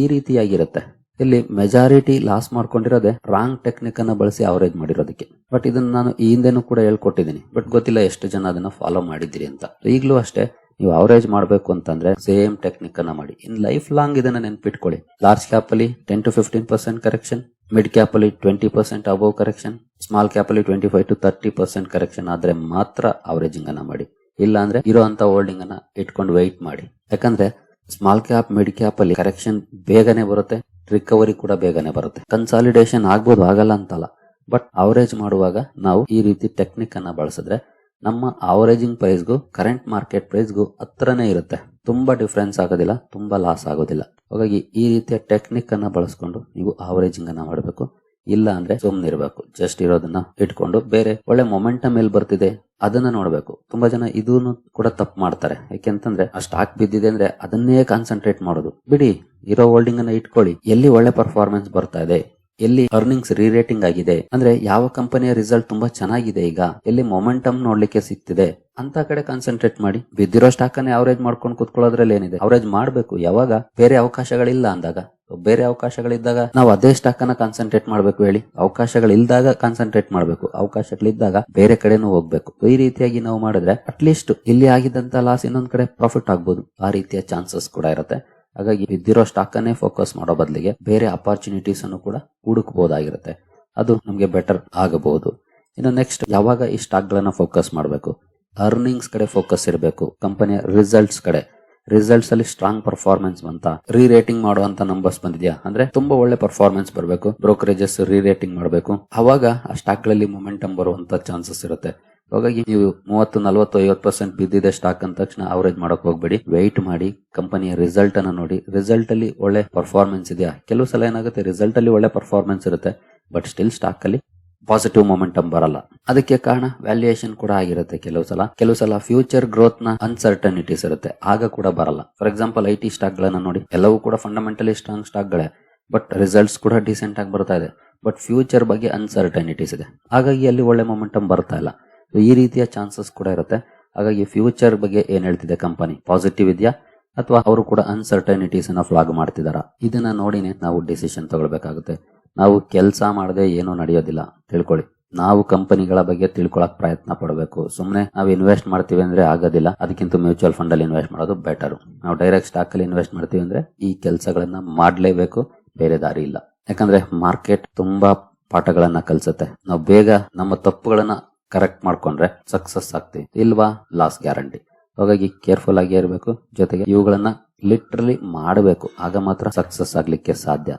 ಈ ರೀತಿಯಾಗಿರುತ್ತೆ. ಇಲ್ಲಿ ಮೆಜಾರಿಟಿ ಲಾಸ್ ಮಾಡ್ಕೊಂಡಿರೋದೆ ರಾಂಗ್ ಟೆಕ್ನಿಕ್ ಅನ್ನ ಬಳಸಿ ಅವರೇಜ್ ಮಾಡಿರೋದಕ್ಕೆ. ಬಟ್ ಇದನ್ನ ನಾನು ಈ ಹಿಂದೆನೂ ಕೂಡ ಹೇಳ್ಕೊಟ್ಟಿದ್ದೀನಿ. ಬಟ್ ಗೊತ್ತಿಲ್ಲ ಎಷ್ಟು ಜನ ಅದನ್ನ ಫಾಲೋ ಮಾಡಿದ್ದೀರಿ ಅಂತ. ಈಗಲೂ ಅಷ್ಟೇ, ನೀವು ಅವರೇಜ್ ಮಾಡಬೇಕು ಅಂತಂದ್ರೆ ಸೇಮ್ ಟೆಕ್ನಿಕ್ ಅನ್ನ ಮಾಡಿ. ಇನ್ ಲೈಫ್ ಲಾಂಗ್ ಇದನ್ನ ನೆನ್ಪಿಟ್ಕೊಳ್ಳಿ. ಲಾರ್ಜ್ ಕ್ಯಾಪ್ ಅಲ್ಲಿ 10-15% ಕರೆಕ್ಷನ್, ಮಿಡ್ ಕ್ಯಾಪ್ ಅಲ್ಲಿ 20% ಅಬೋವ್ ಕರೆಕ್ಷನ್, ಸ್ಮಾಲ್ ಕ್ಯಾಪ್ ಅಲ್ಲಿ 25-30% ಕರೆಕ್ಷನ್ ಆದ್ರೆ ಮಾತ್ರ ಅವರೇಜಿಂಗ್ ಅನ್ನ ಮಾಡಿ. ಇಲ್ಲ ಅಂದ್ರೆ ಇರೋಂತ ಹೋಲ್ಡಿಂಗ್ ಅನ್ನ ಇಟ್ಕೊಂಡು ವೆಯ್ಟ್ ಮಾಡಿ. ಯಾಕಂದ್ರೆ ಸ್ಮಾಲ್ ಕ್ಯಾಪ್ ಮಿಡ್ ಕ್ಯಾಪ್ ಅಲ್ಲಿ ಕರೆಕ್ಷನ್ ಬೇಗನೆ ಬರುತ್ತೆ, ರಿಕವರಿ ಕೂಡ ಬೇಗನೆ ಬರುತ್ತೆ. ಕನ್ಸಾಲಿಡೇಷನ್ ಆಗ್ಬೋದು, ಆಗಲ್ಲ ಅಂತಲ್ಲ. ಬಟ್ ಅವರೇಜ್ ಮಾಡುವಾಗ ನಾವು ಈ ರೀತಿ ಟೆಕ್ನಿಕ್ ಅನ್ನ ಬಳಸಿದ್ರೆ ನಮ್ಮ ಅವರೇಜಿಂಗ್ ಪ್ರೈಸ್ಗೂ ಕರೆಂಟ್ ಮಾರ್ಕೆಟ್ ಪ್ರೈಸ್ಗೂ ಹತ್ರನೇ ಇರುತ್ತೆ. ತುಂಬಾ ಡಿಫರೆನ್ಸ್ ಆಗೋದಿಲ್ಲ, ತುಂಬಾ ಲಾಸ್ ಆಗೋದಿಲ್ಲ. ಹಾಗಾಗಿ ಈ ರೀತಿಯ ಟೆಕ್ನಿಕ್ ಅನ್ನ ಬಳಸ್ಕೊಂಡು ನೀವು ಅವರೇಜಿಂಗ್ ಅನ್ನ ಮಾಡಬೇಕು. ಇಲ್ಲ ಅಂದ್ರೆ ಸುಮ್ನೆ ಇರಬೇಕು. ಜಸ್ಟ್ ಇರೋದನ್ನ ಇಟ್ಕೊಂಡು ಬೇರೆ ಒಳ್ಳೆ ಮೊಮೆಂಟಮ್ ಎಲ್ಲಿ ಬರ್ತಿದೆ ಅದನ್ನ ನೋಡ್ಬೇಕು. ತುಂಬಾ ಜನ ಇದನ್ನು ಕೂಡ ತಪ್ಪು ಮಾಡ್ತಾರೆ. ಯಾಕೆಂತಂದ್ರೆ ಆ ಸ್ಟಾಕ್ ಬಿದ್ದಿದೆ ಅಂದ್ರೆ ಅದನ್ನೇ ಕಾನ್ಸಂಟ್ರೇಟ್ ಮಾಡೋದು ಬಿಡಿ. ಇರೋ ಹೋಲ್ಡಿಂಗ್ ಅನ್ನ ಇಟ್ಕೊಳ್ಳಿ. ಎಲ್ಲಿ ಒಳ್ಳೆ ಪರ್ಫಾರ್ಮೆನ್ಸ್ ಬರ್ತಾ ಇದೆ, ಎಲ್ಲಿ ಅರ್ನಿಂಗ್ಸ್ ರೇಟಿಂಗ್ ಆಗಿದೆ, ಅಂದ್ರೆ ಯಾವ ಕಂಪನಿಯ ರಿಸಲ್ಟ್ ತುಂಬಾ ಚೆನ್ನಾಗಿದೆ, ಈಗ ಎಲ್ಲಿ ಮೊಮೆಂಟಮ್ ನೋಡ್ಲಿಕ್ಕೆ ಸಿಗ್ತಿದೆ ಅಂತ ಕಡೆ ಕಾನ್ಸಂಟ್ರೇಟ್ ಮಾಡಿ. ಬಿದ್ದಿರೋ ಸ್ಟಾಕ್ ಅನ್ನೇ ಅವರೇಜ್ ಮಾಡ್ಕೊಂಡು ಕುತ್ಕೊಳ್ಳೋದ್ರಲ್ಲಿ ಏನಿದೆ, ಅವರೇಜ್ ಮಾಡ್ಬೇಕು ಯಾವಾಗ ಬೇರೆ ಅವಕಾಶಗಳಿಲ್ಲ ಅಂದಾಗ. ಬೇರೆ ಅವಕಾಶಗಳಿದ್ದಾಗ ನಾವು ಅದೇ ಸ್ಟಾಕ್ ಅನ್ನ ಕಾನ್ಸಂಟ್ರೇಟ್ ಮಾಡ್ಬೇಕು ಹೇಳಿ. ಅವಕಾಶಗಳಿಲ್ದಾಗ ಕಾನ್ಸಂಟ್ರೇಟ್ ಮಾಡ್ಬೇಕು, ಅವಕಾಶಗಳಿದ್ದಾಗ ಬೇರೆ ಕಡೆನೂ ಹೋಗ್ಬೇಕು. ಈ ರೀತಿಯಾಗಿ ನಾವು ಮಾಡಿದ್ರೆ ಅಟ್ಲೀಸ್ಟ್ ಇಲ್ಲಿ ಆಗಿದ್ದಂತ ಲಾಸ್ ಇನ್ನೊಂದ್ ಕಡೆ ಪ್ರಾಫಿಟ್ ಆಗ್ಬೋದು. ಆ ರೀತಿಯ ಚಾನ್ಸಸ್ ಕೂಡ ಇರುತ್ತೆ. ಹಾಗಾಗಿ ಬಿದ್ದಿರೋ ಸ್ಟಾಕ್ ಅನ್ನೇ ಫೋಕಸ್ ಮಾಡೋ ಬದಲಿಗೆ ಬೇರೆ ಅಪಾರ್ಚುನಿಟೀಸ್ ಅನ್ನು ಕೂಡ ಹುಡುಕಬಹುದಾಗಿರುತ್ತೆ. ಅದು ನಮಗೆ ಬೆಟರ್ ಆಗಬಹುದು. ಇನ್ನು ನೆಕ್ಸ್ಟ್, ಯಾವಾಗ ಈ ಸ್ಟಾಕ್ ಗಳನ್ನ ಫೋಕಸ್ ಮಾಡಬೇಕು, ಅರ್ನಿಂಗ್ಸ್ ಕಡೆ ಫೋಕಸ್ ಇರಬೇಕು. ಕಂಪನಿಯ ರಿಸಲ್ಟ್ಸ್ ಕಡೆ, ರಿಸಲ್ಟ್ಸ್ ಅಲ್ಲಿ ಸ್ಟ್ರಾಂಗ್ ಪರ್ಫಾರ್ಮೆನ್ಸ್ ಬಂತ, ರೇಟಿಂಗ್ ಮಾಡುವಂತ ನಂಬರ್ಸ್ ಬಂದಿದ್ಯಾ ಅಂದ್ರೆ ತುಂಬಾ ಒಳ್ಳೆ ಪರ್ಫಾರ್ಮೆನ್ಸ್ ಬರಬೇಕು, ಬ್ರೋಕರೇಜಸ್ ರೇಟಿಂಗ್ ಮಾಡಬೇಕು. ಅವಾಗ ಆ ಸ್ಟಾಕ್ ಗಳಲ್ಲಿ ಮೊಮೆಂಟಮ್ ಬರುವಂತ ಚಾನ್ಸಸ್ ಇರುತ್ತೆ. ಹಾಗಾಗಿ ನೀವು 30, 40, 50% ಬಿದ್ದಿದೆ ಸ್ಟಾಕ್ ಅಂದ ತಕ್ಷಣ ಅವರೇಜ್ ಮಾಡಕ್ ಹೋಗ್ಬೇಡಿ. ವೆಯ್ಟ್ ಮಾಡಿ, ಕಂಪನಿಯ ರಿಸಲ್ಟ್ ಅನ್ನ ನೋಡಿ. ರಿಸಲ್ಟ್ ಅಲ್ಲಿ ಒಳ್ಳೆ ಪರ್ಫಾರ್ಮೆನ್ಸ್ ಇದೆಯಾ, ಕೆಲವು ಸಲ ಏನಾಗುತ್ತೆ ರಿಸಲ್ಟ್ ಅಲ್ಲಿ ಒಳ್ಳೆ ಪರ್ಫಾರ್ಮೆನ್ಸ್ ಇರುತ್ತೆ, ಬಟ್ ಸ್ಟಿಲ್ ಸ್ಟಾಕ್ ಅಲ್ಲಿ ಪಾಸಿಟಿವ್ ಮೊಮೆಂಟಮ್ ಬರಲ್ಲ. ಅದಕ್ಕೆ ಕಾರಣ ವ್ಯಾಲ್ಯೂಯೇಷನ್ ಕೂಡ ಆಗಿರುತ್ತೆ. ಕೆಲವು ಸಲ ಫ್ಯೂಚರ್ ಗ್ರೋತ್ ನ ಅನ್ಸರ್ಟನಿಟೀಸ್ ಇರುತ್ತೆ, ಆಗ ಕೂಡ ಬರಲ್ಲ. ಫಾರ್ ಎಕ್ಸಾಂಪಲ್ IT ಸ್ಟಾಕ್ ಗಳನ್ನ ನೋಡಿ, ಎಲ್ಲವೂ ಕೂಡ ಫಂಡಮೆಂಟಲಿ ಸ್ಟ್ರಾಂಗ್ ಸ್ಟಾಕ್ ಗಳೇ, ಬಟ್ ರಿಸಲ್ಟ್ಸ್ ಕೂಡ ಡಿಸೆಂಟ್ ಆಗಿ ಬರ್ತಾ ಇದೆ, ಬಟ್ ಫ್ಯೂಚರ್ ಬಗ್ಗೆ ಅನ್ಸರ್ಟನಿಟೀಸ್ ಇದೆ, ಹಾಗಾಗಿ ಅಲ್ಲಿ ಒಳ್ಳೆ ಮೊಮೆಂಟಮ್ ಬರ್ತಾ ಇಲ್ಲ. ಈ ರೀತಿಯ ಚಾನ್ಸಸ್ ಕೂಡ ಇರುತ್ತೆ. ಹಾಗಾಗಿ ಫ್ಯೂಚರ್ ಬಗ್ಗೆ ಏನ್ ಹೇಳ್ತಿದೆ ಕಂಪನಿ, ಪಾಸಿಟಿವ್ ಇದೆಯಾ ಅಥವಾ ಅವರು ಕೂಡ ಅನ್ಸರ್ಟನಿಟೀಸ್ ಅನ್ನ ಫ್ಲಾಗ್ ಮಾಡ್ತಿದಾರಾ, ಇದನ್ನ ನೋಡಿನೇ ನಾವು ಡಿಸಿಷನ್ ತಗೊಳ್ಬೇಕಾಗುತ್ತೆ. ನಾವು ಕೆಲಸ ಮಾಡದೆ ಏನೂ ನಡೆಯೋದಿಲ್ಲ, ತಿಳ್ಕೊಳ್ಳಿ. ನಾವು ಕಂಪನಿಗಳ ಬಗ್ಗೆ ತಿಳ್ಕೊಳಕ್ ಪ್ರಯತ್ನ ಪಡಬೇಕು. ಸುಮ್ನೆ ನಾವು ಇನ್ವೆಸ್ಟ್ ಮಾಡ್ತೀವಿ ಅಂದ್ರೆ ಆಗೋದಿಲ್ಲ. ಅದಕ್ಕಿಂತ ಮ್ಯೂಚುವಲ್ ಫಂಡ್ ಅಲ್ಲಿ ಇನ್ವೆಸ್ಟ್ ಮಾಡೋದು ಬೆಟರ್. ನಾವು ಡೈರೆಕ್ಟ್ ಸ್ಟಾಕ್ ಅಲ್ಲಿ ಇನ್ವೆಸ್ಟ್ ಮಾಡ್ತೀವಿ ಅಂದ್ರೆ ಈ ಕೆಲಸಗಳನ್ನ ಮಾಡ್ಲೇಬೇಕು, ಬೇರೆ ದಾರಿ ಇಲ್ಲ. ಯಾಕಂದ್ರೆ ಮಾರ್ಕೆಟ್ ತುಂಬಾ ಪಾಠಗಳನ್ನ ಕಲ್ಸುತ್ತೆ. ನಾವು ಬೇಗ ನಮ್ಮ ತಪ್ಪುಗಳನ್ನ ಕರೆಕ್ಟ್ ಮಾಡ್ಕೊಂಡ್ರೆ ಸಕ್ಸಸ್ ಆಗ್ತೀವಿ, ಇಲ್ವಾ ಲಾಸ್ ಗ್ಯಾರಂಟಿ. ಹಾಗಾಗಿ ಕೇರ್ಫುಲ್ ಆಗಿ ಇರಬೇಕು. ಜೊತೆಗೆ ಇವುಗಳನ್ನ ಲಿಟ್ರಲಿ ಮಾಡಬೇಕು, ಆಗ ಮಾತ್ರ ಸಕ್ಸಸ್ ಆಗ್ಲಿಕ್ಕೆ ಸಾಧ್ಯ.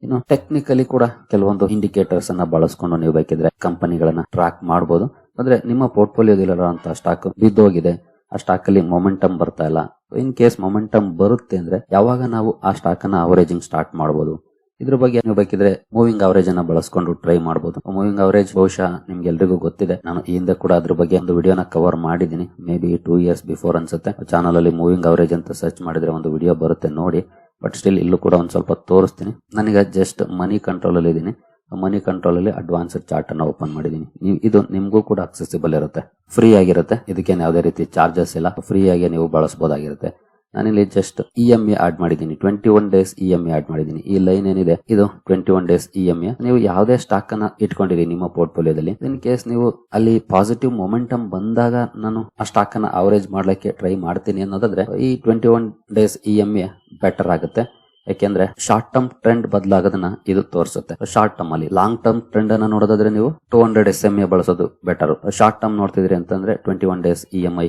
ಇನ್ನು ಟೆಕ್ನಿಕಲಿ ಕೂಡ ಕೆಲವೊಂದು ಇಂಡಿಕೇಟರ್ಸ್ ಅನ್ನ ಬಳಸ್ಕೊಂಡು ನೀವು ಬೇಕಿದ್ರೆ ಕಂಪನಿಗಳನ್ನ ಟ್ರ್ಯಾಕ್ ಮಾಡಬಹುದು. ಅಂದ್ರೆ ನಿಮ್ಮ ಪೋರ್ಟ್ಫೋಲಿಯೋದಲ್ಲಿರುವಂತಹ ಸ್ಟಾಕ್ ಬಿದ್ದೋಗಿದೆ, ಆ ಸ್ಟಾಕ್ ಅಲ್ಲಿ ಮೊಮೆಂಟಮ್ ಬರ್ತಾ ಇಲ್ಲ. ಇನ್ ಕೇಸ್ ಮೊಮೆಂಟಮ್ ಬರುತ್ತೆ ಅಂದ್ರೆ ಯಾವಾಗ ನಾವು ಆ ಸ್ಟಾಕ್ ಅನ್ನ ಅವರೇಜಿಂಗ್ ಸ್ಟಾರ್ಟ್ ಮಾಡಬಹುದು. ಇದ್ರ ಬಗ್ಗೆ ನೀವು ಬೇಕಿದ್ರೆ ಮೂವಿಂಗ್ ಅವರೇಜ್ ಅನ್ನ ಬಳಸ್ಕೊಂಡು ಟ್ರೈ ಮಾಡಬಹುದು. ಮೂವಿಂಗ್ ಅವರೇಜ್ ಬಹುಶಃ ನಿಮ್ಗೆ ಎಲ್ರಿಗೂ ಗೊತ್ತಿದೆ. ನಾನು ಈ ಹಿಂದೆ ಕೂಡ ಅದ್ರ ಬಗ್ಗೆ ಒಂದು ವಿಡಿಯೋನ ಕವರ್ ಮಾಡಿದ್ದೀನಿ, ಮೇ ಬಿ 2 years ಬಿಫೋರ್ ಅನ್ಸುತ್ತೆ. ಚಾನಲ್ ಅಲ್ಲಿ ಮೂವಿಂಗ್ ಅವರೇಜ್ ಅಂತ ಸರ್ಚ್ ಮಾಡಿದ್ರೆ ಒಂದು ವಿಡಿಯೋ ಬರುತ್ತೆ, ನೋಡಿ. ಬಟ್ ಸ್ಟಿಲ್ ಇಲ್ಲೂ ಕೂಡ ಒಂದ್ ಸ್ವಲ್ಪ ತೋರಿಸ್ತೀನಿ. ನನಗೆ ಜಸ್ಟ್ ಮನಿ ಕಂಟ್ರೋಲ್ ಅಲ್ಲಿ ಇದೀನಿ. ಮನಿ ಕಂಟ್ರೋಲ್ ಅಲ್ಲಿ ಅಡ್ವಾನ್ಸ್ಡ್ ಚಾರ್ಟ್ ಅನ್ನ ಓಪನ್ ಮಾಡಿದೀನಿ. ಇದು ನಿಮ್ಗೂ ಕೂಡ ಅಕ್ಸೆಸಿಬಲ್ ಇರುತ್ತೆ, ಫ್ರೀ ಆಗಿರುತ್ತೆ. ಇದಕ್ಕೇನು ಯಾವುದೇ ರೀತಿ ಚಾರ್ಜಸ್ ಇಲ್ಲ, ಫ್ರೀ ಆಗಿ ನೀವು ಬಳಸಬಹುದಾಗಿರುತ್ತೆ. ನಾನಿಲ್ಲಿ ಜಸ್ಟ್ EMA ಆಡ್ ಮಾಡಿದ್ದೀನಿ, 21 days EMA ಆಡ್ ಮಾಡಿದ್ದೀನಿ. ಈ ಲೈನ್ ಏನಿದೆ ಇದು 21 days EMA. ನೀವು ಯಾವುದೇ ಸ್ಟಾಕ್ ಅನ್ನ ಇಟ್ಕೊಂಡಿರಿ ನಿಮ್ಮ ಪೋರ್ಟ್ಫೋಲಿಯೋದಲ್ಲಿ, ಇನ್ ಕೇಸ್ ನೀವು ಅಲ್ಲಿ ಪಾಸಿಟಿವ್ ಮೊಮೆಂಟಮ್ ಬಂದಾಗ ನಾನು ಆ ಸ್ಟಾಕ್ ಅನ್ನ ಅವರೇಜ್ ಮಾಡ್ಲಿಕ್ಕೆ ಟ್ರೈ ಮಾಡ್ತೀನಿ ಅನ್ನೋದಾದ್ರೆ ಈ 21 days EMA ಬೆಟರ್ ಆಗುತ್ತೆ. ಯಾಕೆಂದ್ರೆ ಶಾರ್ಟ್ ಟರ್ಮ್ ಟ್ರೆಂಡ್ ಬದಲಾಗೋದನ್ನ ಇದು ತೋರಿಸುತ್ತೆ. ಶಾರ್ಟ್ ಟರ್ಮ್ ಅಲ್ಲಿ ಲಾಂಗ್ ಟರ್ಮ್ ಟ್ರೆಂಡ್ ಅನ್ನ ನೋಡೋದಾದ್ರೆ ನೀವು 200 SMA ಬಳಸೋದು ಬೆಟರ್. ಶಾರ್ಟ್ ಟರ್ಮ್ ನೋಡ್ತಿದ್ರಿ ಅಂತಂದ್ರೆ 21 days EMA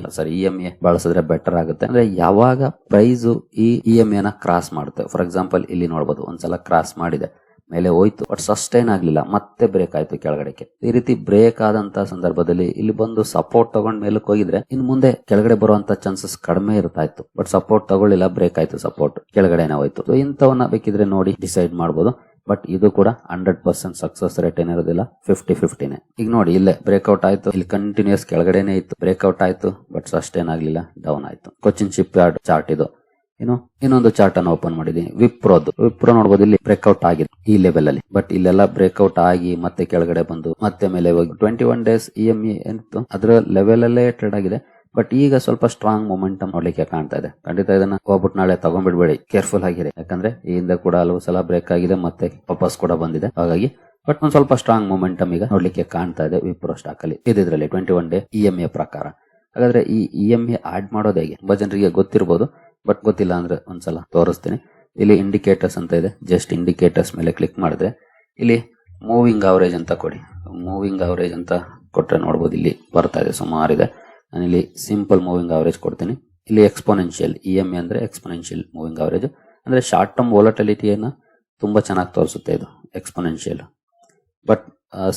ಬಳಸಿದ್ರೆ ಬೆಟರ್ ಆಗುತ್ತೆ. ಅಂದ್ರೆ ಯಾವಾಗ ಪ್ರೈಸ್ ಈ EMA ನ ಕ್ರಾಸ್ ಮಾಡುತ್ತೆ, ಫಾರ್ ಎಕ್ಸಾಂಪಲ್ ಇಲ್ಲಿ ನೋಡಬಹುದು, ಒಂದ್ಸಲ ಕ್ರಾಸ್ ಮಾಡಿದೆ, ಮೇಲೆ ಹೋಯ್ತು, ಬಟ್ ಸಸ್ಟೈನ್ ಆಗ್ಲಿಲ್ಲ, ಮತ್ತೆ ಬ್ರೇಕ್ ಆಯ್ತು ಕೆಳಗಡೆಗೆ. ಈ ರೀತಿ ಬ್ರೇಕ್ ಆದಂತ ಸಂದರ್ಭದಲ್ಲಿ ಇಲ್ಲಿ ಬಂದು ಸಪೋರ್ಟ್ ತಗೊಂಡ್ ಮೇಲಕ್ಕೆ ಹೋಗಿದ್ರೆ ಇನ್ ಮುಂದೆ ಕೆಳಗಡೆ ಬರುವಂತ ಚಾನ್ಸಸ್ ಕಡಿಮೆ ಇರ್ತಾ ಇತ್ತು. ಬಟ್ ಸಪೋರ್ಟ್ ತಗೊಳ್ಳಿಲ್ಲ, ಬ್ರೇಕ್ ಆಯ್ತು, ಸಪೋರ್ಟ್ ಕೆಳಗಡೆನೆ ಹೋಯ್ತು. ಸೊ ಇಂಥವನ್ನ ಬೇಕಿದ್ರೆ ನೋಡಿ ಡಿಸೈಡ್ ಮಾಡಬಹುದು. ಬಟ್ ಇದು ಕೂಡ 100% ಸಕ್ಸಸ್ ರೇಟ್ ಏನಿರೋದಿಲ್ಲ, 50-50ನೇ. ಈಗ ನೋಡಿ, ಇಲ್ಲೇ ಬ್ರೇಕ್ಔಟ್ ಆಯ್ತು, ಇಲ್ಲಿ ಕಂಟಿನ್ಯೂಸ್ ಕೆಳಗಡೆನೆ ಇತ್ತು, ಬ್ರೇಕ್ಔಟ್ ಆಯ್ತು, ಬಟ್ ಸಸ್ಟೈನ್ ಆಗ್ಲಿಲ್ಲ, ಡೌನ್ ಆಯ್ತು. ಕೊಚ್ಚಿನ್ ಶಿಪ್ ಯಾರ್ಡ್ ಚಾರ್ಟ್ ಇದು. ಇನ್ನೊಂದು ಚಾರ್ಟ್ ಅನ್ನು ಓಪನ್ ಮಾಡಿದೀನಿ, ವಿಪ್ರೋ ನೋಡಬಹುದು. ಇಲ್ಲಿ ಬ್ರೇಕ್ಔಟ್ ಆಗಿದೆ ಈ ಲೆವೆಲ್ ಅಲ್ಲಿ, ಬಟ್ ಇಲ್ಲೆಲ್ಲ ಬ್ರೇಕ್ಔಟ್ ಆಗಿ ಮತ್ತೆ ಕೆಳಗಡೆ ಬಂದು ಮತ್ತೆ ಮೇಲೆ ಹೋಗಿ 21 days EMA ಏನಿತ್ತು ಅದರ ಲೆವೆಲ್ ಅಲ್ಲೇ ಟ್ರೇಡ್ ಆಗಿದೆ. ಬಟ್ ಈಗ ಸ್ವಲ್ಪ ಸ್ಟ್ರಾಂಗ್ ಮೊಮೆಂಟಮ್ ನೋಡ್ಲಿಕ್ಕೆ ಕಾಣ್ತಾ ಇದೆ. ಖಂಡಿತ ಇದನ್ನ ಹೋಗ್ಬಿಟ್ಟು ನಾಳೆ ತಗೊಂಡ್ಬಿಡ್ಬೇಡಿ, ಕೇರ್ಫುಲ್ ಆಗಿರಿ. ಯಾಕಂದ್ರೆ ಈ ಹಿಂದೆ ಕೂಡ ಹಲವು ಸಲ ಬ್ರೇಕ್ ಆಗಿದೆ, ಮತ್ತೆ ವಾಪಸ್ ಕೂಡ ಬಂದಿದೆ. ಹಾಗಾಗಿ ಬಟ್ ಒಂದ್ ಸ್ವಲ್ಪ ಸ್ಟ್ರಾಂಗ್ ಮೊಮೆಂಟಮ್ ಈಗ ನೋಡ್ಲಿಕ್ಕೆ ಕಾಣ್ತಾ ಇದೆ ವಿಪ್ರೋ ಸ್ಟಾಕ್ ಅಲ್ಲಿ, ಇದ್ರಲ್ಲಿ 21 day EMA ಪ್ರಕಾರ. ಹಾಗಾದ್ರೆ ಈ EMA ಆಡ್ ಮಾಡೋದು ಹೇಗೆ, ತುಂಬಾ ಜನರಿಗೆ ಗೊತ್ತಿರಬಹುದು, ಬಟ್ ಗೊತ್ತಿಲ್ಲ ಅಂದ್ರೆ ಒಂದ್ಸಲ ತೋರಿಸ್ತೀನಿ. ಇಲ್ಲಿ ಇಂಡಿಕೇಟರ್ಸ್ ಅಂತ ಇದೆ, ಜಸ್ಟ್ ಇಂಡಿಕೇಟರ್ಸ್ ಮೇಲೆ ಕ್ಲಿಕ್ ಮಾಡಿದ್ರೆ ಇಲ್ಲಿ ಮೂವಿಂಗ್ ಅವರೇಜ್ ಅಂತ ಕೊಡಿ. ಮೂವಿಂಗ್ ಅವರೇಜ್ ಅಂತ ಕೊಟ್ರೆ ನೋಡಬಹುದು, ಇಲ್ಲಿ ಬರ್ತಾ ಇದೆ, ಸುಮಾರಿದೆ. ನಾನಿಲ್ಲಿ ಸಿಂಪಲ್ ಮೂವಿಂಗ್ ಅವರೇಜ್ ಕೊಡ್ತೀನಿ. ಇಲ್ಲಿ ಎಕ್ಸ್ಪೋನೆನ್ಷಿಯಲ್ EMA ಅಂದ್ರೆ ಎಕ್ಸ್ಪೋನೆನ್ಷಿಯಲ್ ಮೂವಿಂಗ್ ಅವರೇಜ್, ಅಂದ್ರೆ ಶಾರ್ಟ್ ಟರ್ಮ್ ವೊಲಟಿಲಿಟಿಯನ್ನ ತುಂಬಾ ಚೆನ್ನಾಗಿ ತೋರಿಸುತ್ತೆ ಇದು exponential. But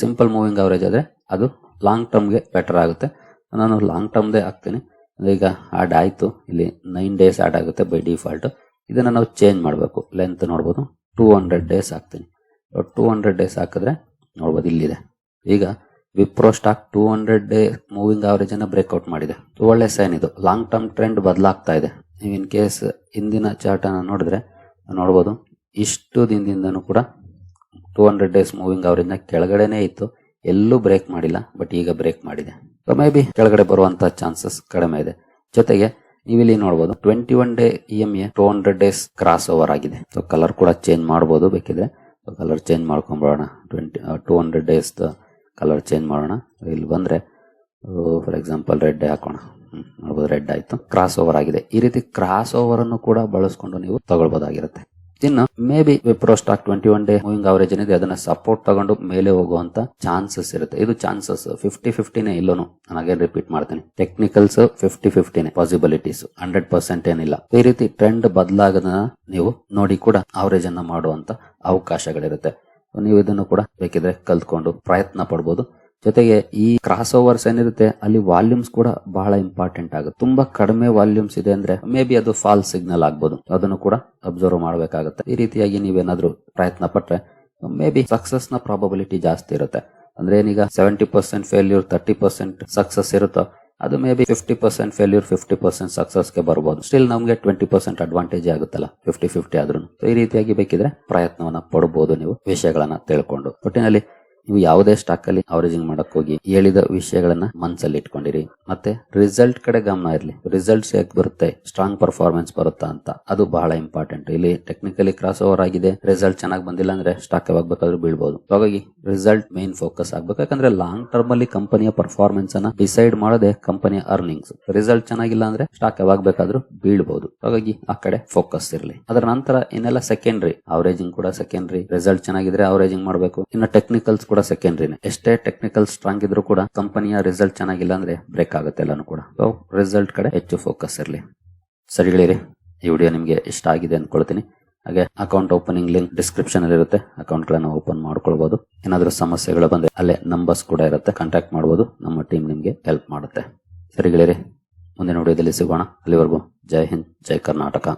simple moving average ಆದ್ರೆ ಅದು ಲಾಂಗ್ ಟರ್ಮ್ಗೆ ಬೆಟರ್ ಆಗುತ್ತೆ. ನಾನು ಲಾಂಗ್ ಟರ್ಮ್ದೇ ಹಾಕ್ತೀನಿ. ಈಗ ಆಡ್ ಆಯ್ತು, ಇಲ್ಲಿ 9 days ಆಡ್ ಆಗುತ್ತೆ ಬೈ ಡಿಫಾಲ್ಟ್. ಇದನ್ನ ನಾವು ಚೇಂಜ್ ಮಾಡಬೇಕು. ಲೆಂತ್ ನೋಡಬಹುದು, 200 days ಹಾಕ್ತೀನಿ. 200 days ಹಾಕಿದ್ರೆ ನೋಡಬಹುದು ಇಲ್ಲಿದೆ. ಈಗ Wipro stock 200 day moving average ಅನ್ನ ಬ್ರೇಕ್ಔಟ್ ಮಾಡಿದೆ. ಒಳ್ಳೆ ಸೈನ್ ಇದು. ಲಾಂಗ್ ಟರ್ಮ್ ಟ್ರೆಂಡ್ ಬದಲಾಗ್ತಾ ಇದೆ. ನೀವು ಇನ್ ಕೇಸ್ ಹಿಂದಿನ ಚಾರ್ಟ್ ಅನ್ನ ನೋಡಿದ್ರೆ ನೋಡಬಹುದು, ಇಷ್ಟು ದಿನದಿಂದನೂ ಕೂಡ 200 ಡೇಸ್ ಮೂವಿಂಗ್ ಅವರೇಜ್ ನ ಕೆಳಗಡೆನೆ ಇತ್ತು, ಎಲ್ಲೂ ಬ್ರೇಕ್ ಮಾಡಿಲ್ಲ. ಬಟ್ ಈಗ ಬ್ರೇಕ್ ಮಾಡಿದೆ. ಸೊ ಮೇ ಬಿ ಕೆಳಗಡೆ ಬರುವಂತಹ ಚಾನ್ಸಸ್ ಕಡಿಮೆ ಇದೆ. ಜೊತೆಗೆ ನೀವಿಲ್ಲಿ ನೋಡಬಹುದು 21 day EMA 200 days cross over ಆಗಿದೆ. ಸೊ ಕಲರ್ ಕೂಡ ಚೇಂಜ್ ಮಾಡಬಹುದು ಬೇಕಿದ್ರೆ. ಕಲರ್ ಚೇಂಜ್ ಮಾಡ್ಕೊಂಡ್ಬಿಡೋಣ. 200 ಡೇಸ್ ಕಲರ್ ಚೇಂಜ್ ಮಾಡೋಣ. ಇಲ್ಲಿ ಬಂದ್ರೆ ಫಾರ್ ಎಕ್ಸಾಂಪಲ್ ರೆಡ್ ಹಾಕೋಣ. ನೋಡಬಹುದು ರೆಡ್ ಆಯ್ತು, ಕ್ರಾಸ್ ಓವರ್ ಆಗಿದೆ. ಈ ರೀತಿ ಕ್ರಾಸ್ ಓವರ್ ಅನ್ನು ಕೂಡ ಬಳಸ್ಕೊಂಡು ನೀವು ತಗೊಳ್ಬಹುದಾಗಿರುತ್ತೆ. ಇನ್ನು may be Wipro stock 21 day moving average ಏನಿದೆ ಅದನ್ನ ಸಪೋರ್ಟ್ ತಗೊಂಡು ಮೇಲೆ ಹೋಗುವಂತ ಚಾನ್ಸಸ್ ಇರುತ್ತೆ. ಇದು ಚಾನ್ಸಸ್ 50-50ನೇ. ಇಲ್ಲೋನು ನಾನು ರಿಪೀಟ್ ಮಾಡ್ತೇನೆ, ಟೆಕ್ನಿಕಲ್ಸ್ 50-50ನೇ, ಪಾಸಿಬಿಲಿಟೀಸ್ 100% ಏನಿಲ್ಲ. ಈ ರೀತಿ ಟ್ರೆಂಡ್ ಬದಲಾಗದ ನೀವು ನೋಡಿ ಕೂಡ ಅವರೇಜ್ ಅನ್ನ ಮಾಡುವಂತ ಅವಕಾಶಗಳಿರುತ್ತೆ. ನೀವು ಇದನ್ನು ಕೂಡ ಬೇಕಿದ್ರೆ ಕಲ್ತ್ಕೊಂಡು ಪ್ರಯತ್ನ ಪಡಬಹುದು. ಜೊತೆಗೆ ಈ ಕ್ರಾಸ್ ಓವರ್ಸ್ ಏನಿರುತ್ತೆ ಅಲ್ಲಿ ವಾಲ್ಯೂಮ್ಸ್ ಕೂಡ ಬಹಳ ಇಂಪಾರ್ಟೆಂಟ್ ಆಗುತ್ತೆ. ತುಂಬಾ ಕಡಿಮೆ ವಾಲ್ಯೂಮ್ಸ್ ಇದೆ ಅಂದ್ರೆ ಮೇ ಬಿ ಅದು ಫಾಲ್ಸ್ ಸಿಗ್ನಲ್ ಆಗ್ಬೋದು. ಅದನ್ನು ಕೂಡ ಅಬ್ಸರ್ವ್ ಮಾಡಬೇಕಾಗುತ್ತೆ. ಈ ರೀತಿಯಾಗಿ ನೀವೇನಾದ್ರೂ ಪ್ರಯತ್ನ ಪಟ್ರೆ ಮೇ ಬಿ ಸಕ್ಸಸ್ ನ ಪ್ರಾಬಬಿಲಿಟಿ ಜಾಸ್ತಿ ಇರುತ್ತೆ. ಅಂದ್ರೆ ಏನೀಗ 70% ಫೇಲ್ಯೂರ್ 30% ಸಕ್ಸಸ್ ಇರುತ್ತೋ ಅದು ಮೇ ಬಿ 50% ಫೇಲ್ಯೂರ್ 50% ಸಕ್ಸಸ್ಗೆ ಬರ್ಬೋದು. ಸ್ಟಿಲ್ ನಮ್ಗೆ 20% ಅಡ್ವಾಂಟೇಜ್ ಆಗುತ್ತಲ್ಲ 50-50 ಆದ್ರೂ. ಈ ರೀತಿಯಾಗಿ ಬೇಕಿದ್ರೆ ಪ್ರಯತ್ನವನ್ನ ಪಡಬಹುದು ನೀವು ವಿಷಯಗಳನ್ನ ತಿಳ್ಕೊಂಡು. ಒಟ್ಟಿನಲ್ಲಿ ನೀವು ಯಾವುದೇ ಸ್ಟಾಕ್ ಅಲ್ಲಿ ಅವರೇಜಿಂಗ್ ಮಾಡಕ್ ಹೋಗಿ ಹೇಳಿದ ವಿಷಯಗಳನ್ನ ಮನಸ್ಸಲ್ಲಿ ಇಟ್ಕೊಂಡಿರಿ. ಮತ್ತೆ ರಿಸಲ್ಟ್ ಕಡೆ ಗಮನ ಇರಲಿ. ರಿಸಲ್ಟ್ಸ್ ಹೇಗೆ ಬರುತ್ತೆ, ಸ್ಟ್ರಾಂಗ್ ಪರ್ಫಾರ್ಮೆನ್ಸ್ ಬರುತ್ತಾ ಅಂತ, ಅದು ಬಹಳ ಇಂಪಾರ್ಟೆಂಟ್. ಇಲ್ಲಿ ಟೆಕ್ನಿಕಲಿ ಕ್ರಾಸ್ ಓವರ್ ಆಗಿದೆ, ರಿಸಲ್ಟ್ ಚೆನ್ನಾಗಿ ಬಂದಿಲ್ಲ ಅಂದ್ರೆ ಸ್ಟಾಕ್ ಯಾವಾಗ ಬೇಕಾದ್ರೂ ಬೀಳ್ಬಹುದು. ಹಾಗಾಗಿ ರಿಸಲ್ಟ್ ಮೇನ್ ಫೋಕಸ್ ಆಗ್ಬೇಕು. ಯಾಕಂದ್ರೆ ಲಾಂಗ್ ಟರ್ಮ್ ಅಲ್ಲಿ ಕಂಪನಿಯ ಪರ್ಫಾರ್ಮೆನ್ಸ್ ಅನ್ನ ಡಿಸೈಡ್ ಮಾಡೋದೇ ಕಂಪನಿಯ ಅರ್ನಿಂಗ್ಸ್. ರಿಸಲ್ಟ್ ಚೆನ್ನಾಗಿಲ್ಲ ಅಂದ್ರೆ ಸ್ಟಾಕ್ ಯಾವಾಗ ಬೇಕಾದ್ರೂ ಬೀಳ್ಬಹುದು. ಹಾಗಾಗಿ ಆ ಕಡೆ ಫೋಕಸ್ ಇರಲಿ. ಅದರ ನಂತರ ಇನ್ನೆಲ್ಲ ಸೆಕೆಂಡ್ರಿ. ಅವರೇಜಿಂಗ್ ಕೂಡ ಸೆಕೆಂಡ್ರಿ. ರಿಸಲ್ಟ್ ಚೆನ್ನಾಗಿದ್ರೆ ಅವರೇಜಿಂಗ್ ಮಾಡಬೇಕು. ಇನ್ನು ಟೆಕ್ನಿಕಲ್ಸ್ ಕೂಡ ಸೆಕೆಂಡ್ರಿನೇ. ಎಷ್ಟೇ ಟೆಕ್ನಿಕಲ್ ಸ್ಟ್ರಾಂಗ್ ಇದ್ರೂ ಕೂಡ ಕಂಪನಿಯ ರಿಸಲ್ಟ್ ಚೆನ್ನಾಗಿಲ್ಲ ಅಂದ್ರೆ ಬ್ರೇಕ್ ಆಗುತ್ತೆ ಎಲ್ಲಾನು ಕೂಡ. ಸೊ ರಿಸಲ್ಟ್ ಕಡೆ ಹೆಚ್ಚು ಫೋಕಸ್ ಇರಲಿ. ಸರಿಗಳಿರಿ, ಈ ವಿಡಿಯೋ ನಿಮ್ಗೆ ಇಷ್ಟ ಆಗಿದೆ ಅನ್ಕೊಳ್ತೀನಿ. ಹಾಗೆ ಅಕೌಂಟ್ ಓಪನಿಂಗ್ ಲಿಂಕ್ ಡಿಸ್ಕ್ರಿಪ್ಷನ್ ಅಲ್ಲಿ ಇರುತ್ತೆ. ಅಕೌಂಟ್ ಗಳನ್ನ ಓಪನ್ ಮಾಡ್ಕೊಳ್ಬಹುದು. ಏನಾದ್ರೂ ಸಮಸ್ಯೆಗಳು ಬಂದ್ರೆ ಅಲ್ಲೇ ನಂಬರ್ಸ್ ಕೂಡ ಇರುತ್ತೆ, ಕಾಂಟ್ಯಾಕ್ಟ್ ಮಾಡಬಹುದು. ನಮ್ಮ ಟೀಮ್ ನಿಮ್ಗೆ ಹೆಲ್ಪ್ ಮಾಡುತ್ತೆ. ಸರಿಗಳಿರಿ, ಮುಂದಿನ ವಿಡಿಯೋದಲ್ಲಿ ಸಿಗೋಣ. ಅಲ್ಲಿವರೆಗೂ ಜೈ ಹಿಂದ್, ಜೈ ಕರ್ನಾಟಕ.